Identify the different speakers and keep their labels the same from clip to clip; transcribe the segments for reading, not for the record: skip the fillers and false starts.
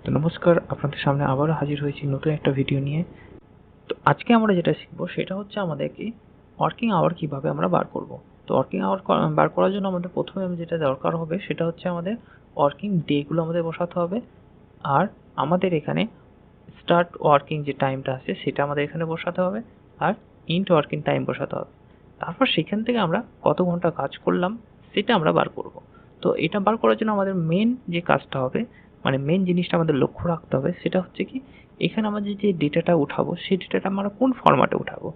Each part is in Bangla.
Speaker 1: তো নমস্কার, আপনাদের সামনে আবারও হাজির হয়েছি নতুন একটা ভিডিও নিয়ে। তো আজকে আমরা যেটা শিখবো সেটা হচ্ছে আমাদেরকে ওয়ার্কিং আওয়ার কিভাবে আমরা বার করব। তো ওয়ার্কিং আওয়ার বার করার জন্য আমাদের প্রথমে যেটা দরকার হবে সেটা হচ্ছে আমাদের ওয়ার্কিং ডেগুলো আমাদের বসাতে হবে। আর আমাদের এখানে স্টার্ট ওয়ার্কিং যে টাইমটা আছে সেটা আমাদের এখানে বসাতে হবে, আর ইন্ড ওয়ার্কিং টাইম বসাতে হবে। তারপর সেখান থেকে আমরা কত ঘন্টা কাজ করলাম সেটা আমরা বার করব। তো এটা বার করার জন্য আমাদের মেন যে কাজটা হবে, মানে মেন জিনিসটা আমাদের লক্ষ্য রাখতে হবে সেটা হচ্ছে কি, এখানে আমাদের যে ডেটাটা উঠাবো সেই ডেটাটা আমরা কোন ফরম্যাটে উঠাবো।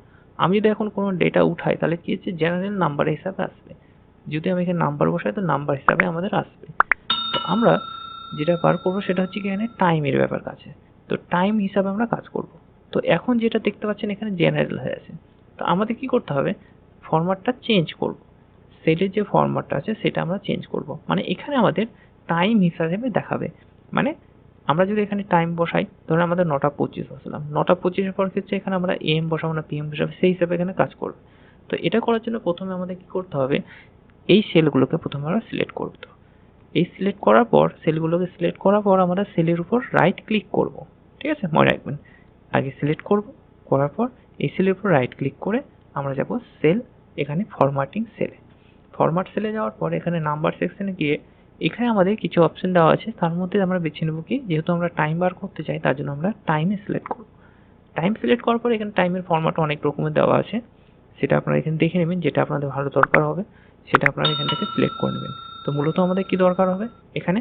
Speaker 1: আমি যদি এখন কোনো ডেটা উঠাই তাহলে কি হচ্ছে, জেনারেল নাম্বার হিসাবে আসবে। যদি আমি এখানে নাম্বার বসাই তো নাম্বার হিসাবে আমাদের আসবে। তো আমরা যেটা বার করবো সেটা হচ্ছে কি, এখানে টাইমের ব্যাপার আছে। তো টাইম হিসাবে আমরা কাজ করব। তো এখন যেটা দেখতে পাচ্ছেন এখানে জেনারেল হয়ে আছে। তো আমাদের কি করতে হবে, ফরম্যাটটা চেঞ্জ করব। সেলের যে ফরম্যাটটা আছে সেটা আমরা চেঞ্জ করব, মানে এখানে আমাদের টাইম হিসাবে দেখাবে। মানে আমরা যদি এখানে টাইম বসাই, ধরুন আমাদের 9:25 বসালাম, 9:25 পর ক্ষেত্রে এখানে আমরা এম বসাবো না পিএম বসাবো, সেই হিসাবে এখানে কাজ করবে। তো এটা করার জন্য প্রথমে আমাদের কি করতে হবে, এই সেলগুলোকে প্রথমে আমরা সিলেক্ট করব। এই সিলেক্ট করার পর, সেলগুলোকে সিলেক্ট করার পর আমরা সেলের উপর রাইট ক্লিক করব। ঠিক আছে, মনে রাখবেন, আগে সিলেক্ট করব, করার পর এই সেলের উপর রাইট ক্লিক করে আমরা যাব সেল, এখানে ফরম্যাটিং সেলে। ফরম্যাট সেলে যাওয়ার পর এখানে নাম্বার সেকশনে গিয়ে এখানে আমাদের কিছু অপশন দেওয়া আছে, তার মধ্যে আমরা বেছে নেব কি, যেহেতু আমরা টাইম বার করতে চাই তার জন্য আমরা টাইমে সিলেক্ট করব। টাইম সিলেক্ট করার পর এখানে টাইমের ফরম্যাট অনেক রকমের দেওয়া আছে, সেটা আপনারা এখানে দেখে নেবেন, যেটা আপনাদের ভালো দরকার হবে সেটা আপনারা এখান থেকে সিলেক্ট করে নেবেন। তো মূলত আমাদের কি দরকার হবে, এখানে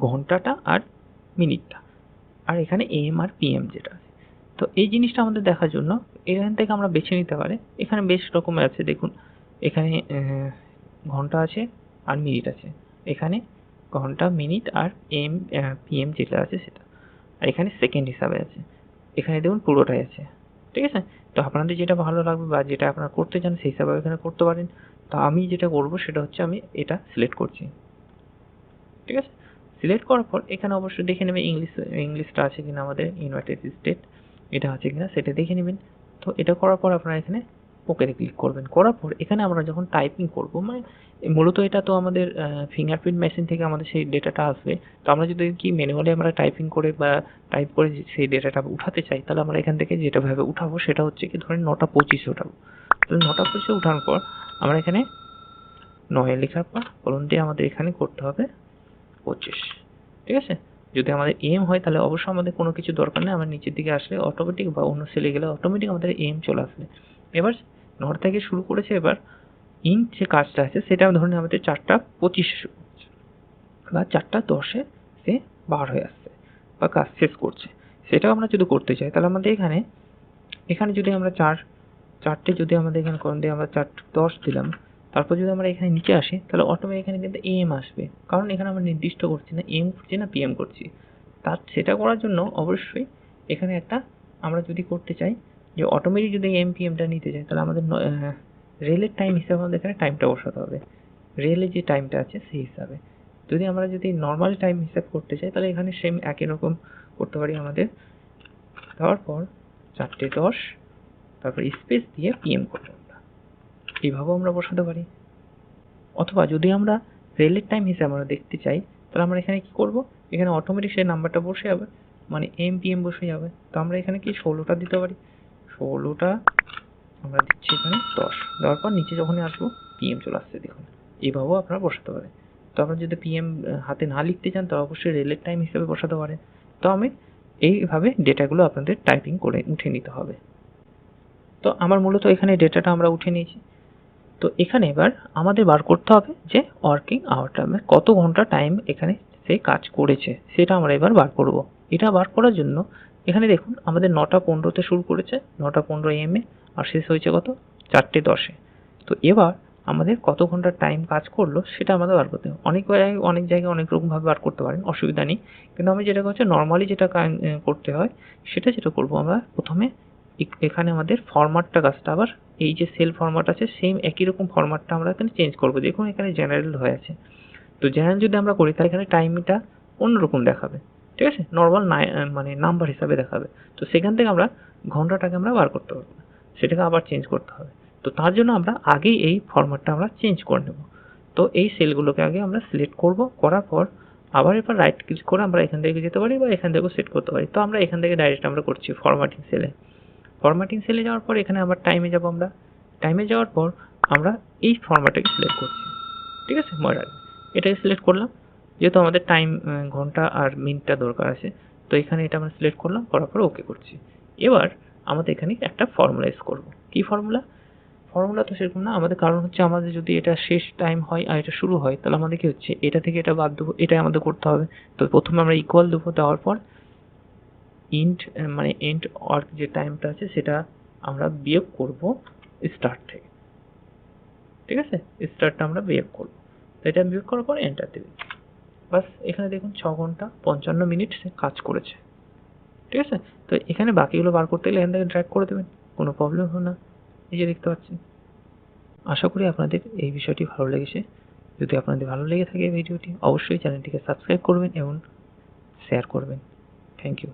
Speaker 1: ঘন্টাটা আর মিনিটটা, আর এখানে এম আর পিএম যেটা আছে। তো এই জিনিসটা আমাদের দেখার জন্য এখান থেকে আমরা বেছে নিতে পারি। এখানে বেশ রকমের আছে, দেখুন এখানে ঘন্টা আছে আর মিনিট আছে, এখানে ঘন্টা মিনিট আর এম পিএম যেটা আছে সেটা, আর এখানে সেকেন্ড হিসাবে আছে, এখানে দেখুন পুরোটাই আছে। ঠিক আছে, তো আপনাদের যেটা ভালো লাগবে বা যেটা আপনারা করতে চান সেই হিসাবে এখানে করতে পারেন। তো আমি যেটা করব সেটা হচ্ছে আমি এটা সিলেক্ট করছি। ঠিক আছে, সিলেক্ট করার পর এখানে অবশ্যই দেখে নেবেন ইংলিশটা আছে কিনা, আমাদের ইউনাইটেড স্টেট এটা আছে কিনা সেটা দেখে নেবেন। তো এটা করার পর আপনারা এখানে ওকেতে ক্লিক করবেন। করার পর এখানে আমরা যখন টাইপিং করব, মানে মূলত এটা তো আমাদের ফিঙ্গারপ্রিন্ট মেশিন থেকে আমাদের সেই ডেটাটা আসবে। তো আমরা যদি কি ম্যানুয়ালি আমরা টাইপিং করে বা টাইপ করে সেই ডেটাটা উঠাতে চাই, তাহলে আমরা এখান থেকে যেটা ভাবে উঠাবো সেটা হচ্ছে কি, ধরেন 9:25 উঠাবো। তাহলে 9:25 উঠানোর পর আমরা এখানে 9 লেখার পর কলম দিয়ে আমাদের এখানে করতে হবে 25। ঠিক আছে, যদি আমাদের এম হয় তাহলে অবশ্যই আমাদের কোনো কিছু দরকার নেই, আমরা নিচের দিকে আসলে অটোমেটিক বা অন্য সেলে গেলে অটোমেটিক আমাদের এম চলে আসবে। এবার নট থেকে শুরু করেছে, এবার ইন যে কাজটা আছে সেটা ধরুন আমাদের 4:25 বা 4:10 সে বার হয়ে আসছে বা কাজ শেষ করছে। সেটাও আমরা যদি করতে চাই তাহলে আমাদের এখানে এখানে যদি আমরা চারটে যদি আমাদের এখানে কলম দিয়ে আমরা 4:10 দিলাম, তারপর যদি আমরা এখানে নিচে আসি তাহলে অটোমেটিক এখানে কিন্তু এম আসবে, কারণ এখানে আমরা নির্দিষ্ট করছি না এম করছি না পিএম করছি। তার সেটা করার জন্য অবশ্যই এখানে একটা আমরা যদি করতে চাই যে অটোমেটিক যদি এম পিএমটা নিতে চাই, তাহলে আমাদের রেলের টাইম হিসাবে আমাদের এখানে টাইমটা বসাতে হবে, রেলের যে টাইমটা আছে সেই হিসাবে। যদি নর্মাল টাইম হিসাব করতে চাই তাহলে এখানে সেম একই রকম করতে পারি আমাদের। দেওয়ার পর 4:10, তারপর স্পেস দিয়ে পিএম করবো, এইভাবেও আমরা বসাতে পারি। অথবা যদি আমরা রেলের টাইম হিসেবে আমরা দেখতে চাই তাহলে আমরা এখানে কি করব, এখানে অটোমেটিক সেই নাম্বারটা বসে যাবে, মানে এম পিএম বসে যাবে। তো আমরা এখানে কি 16টা দিতে পারি, 16টা আমরা দিচ্ছি এখানে 10, দেওয়ার পর নিচে যখনই আসবো পিএম চলে আসছে, দেখুন এইভাবেও আপনারা বসাতে পারেন। তো আপনারা যদি পিএম হাতে না লিখতে চান তো অবশ্যই রেলের টাইম হিসেবে বসাতে পারেন। তো আমি এইভাবে ডেটাগুলো আপনাদের টাইপিং করে উঠে নিতে হবে। তো আমার মূলত এখানে ডেটাটা আমরা উঠে নিয়েছি। তো এখানে এবার আমাদের বার করতে হবে যে ওয়ার্কিং আওয়ারটা, মানে কত ঘন্টা টাইম এখানে সে কাজ করেছে সেটা আমরা এবার বার করব। এটা বার করার জন্য এখানে দেখুন আমাদের 9:15 শুরু করেছে, 9:15 AM আর শেষ হয়েছে কত, 4:10। তো এবার আমাদের কত ঘন্টা টাইম কাজ করলো সেটা আমাদের বার করতে হবে। অনেক জায়গায় অনেক রকমভাবে বার করতে পারেন, অসুবিধা নেই। কিন্তু আমি যেটা করছি নর্মালি যেটা করতে হয় সেটা যেটা করবো, আমরা প্রথমে এখানে আমাদের ফরম্যাটটা কাজটা আবার এই যে সেল ফরম্যাট আছে সেম একই রকম ফরম্যাটটা আমরা এখানে চেঞ্জ করব। দেখুন এখানে জেনারেল হয়ে আছে, তো জেনারেল যদি আমরা করি তাহলে এখানে টাইমটা অন্যরকম দেখাবে। ঠিক আছে, নর্মাল মানে নাম্বার হিসাবে দেখাবে। তো সেখান থেকে আমরা ঘন্টাটাকে আমরা বার করতে পারবো না, সেটাকে আবার চেঞ্জ করতে হবে। তো তার জন্য আমরা আগেই এই ফরম্যাটটা আমরা চেঞ্জ করে নেব। তো এই সেলগুলোকে আগে আমরা সিলেক্ট করব, করার পর আবার এরপর রাইট ক্লিক করে আমরা এখান থেকে যেতে পারি বা এখান থেকেও সেট করতে পারি। তো আমরা এখান থেকে ডাইরেক্ট আমরা করছি ফরম্যাটিং সেলে। ফরম্যাটিং সেলে যাওয়ার পর এখানে আবার টাইমে যাব আমরা। টাইমে যাওয়ার পর আমরা এই ফরম্যাটটাকে সিলেক্ট করছি। ঠিক আছে? মনে রাখবেন। এটাকে সিলেক্ট করলাম। যেহেতু আমাদের টাইম ঘন্টা আর মিনিটটা দরকার আছে। তো এখানে এটা আমরা সিলেক্ট করলাম, করার পর ওকে করছি। এবার আমাদের এখানে একটা ফর্মুলা ইউজ করব। কি ফর্মুলা? ফর্মুলা তো সেরকম না, আমাদের কারণ হচ্ছে আমাদের যদি এটা শেষ টাইম হয় আর এটা শুরু হয় তাহলে আমাদের কি হচ্ছে এটা থেকে এটা বাদ দেবো, এটাই আমাদের করতে হবে। তো প্রথমে আমরা ইকুয়াল দেবো, দেওয়ার পর ইন্ট মানে এন্ড ওয়ার্ক যে টাইমটা আছে সেটা আমরা বিয়োগ করব স্টার্ট থেকে। ঠিক আছে? স্টার্টটা আমরা বিয়োগ করব। তো এটা বিয়োগ করার পর এন্টার দেবে। বাস এখানে দেখুন 6 ঘন্টা 55 মিনিট সে কাজ করেছে। ঠিক আছে? তো এখানে বাকিগুলো বার করতে গেলে এখান থেকে ড্র্যাগ করে দেবেন, কোনো প্রবলেম হবে না। এই যে দেখতে পাচ্ছেন। আশা করি আপনাদের এই বিষয়টি ভালো লেগেছে। যদি আপনাদের ভালো লেগে থাকে ভিডিওটি অবশ্যই চ্যানেলটিকে সাবস্ক্রাইব করবেন এবং শেয়ার করবেন। Thank you.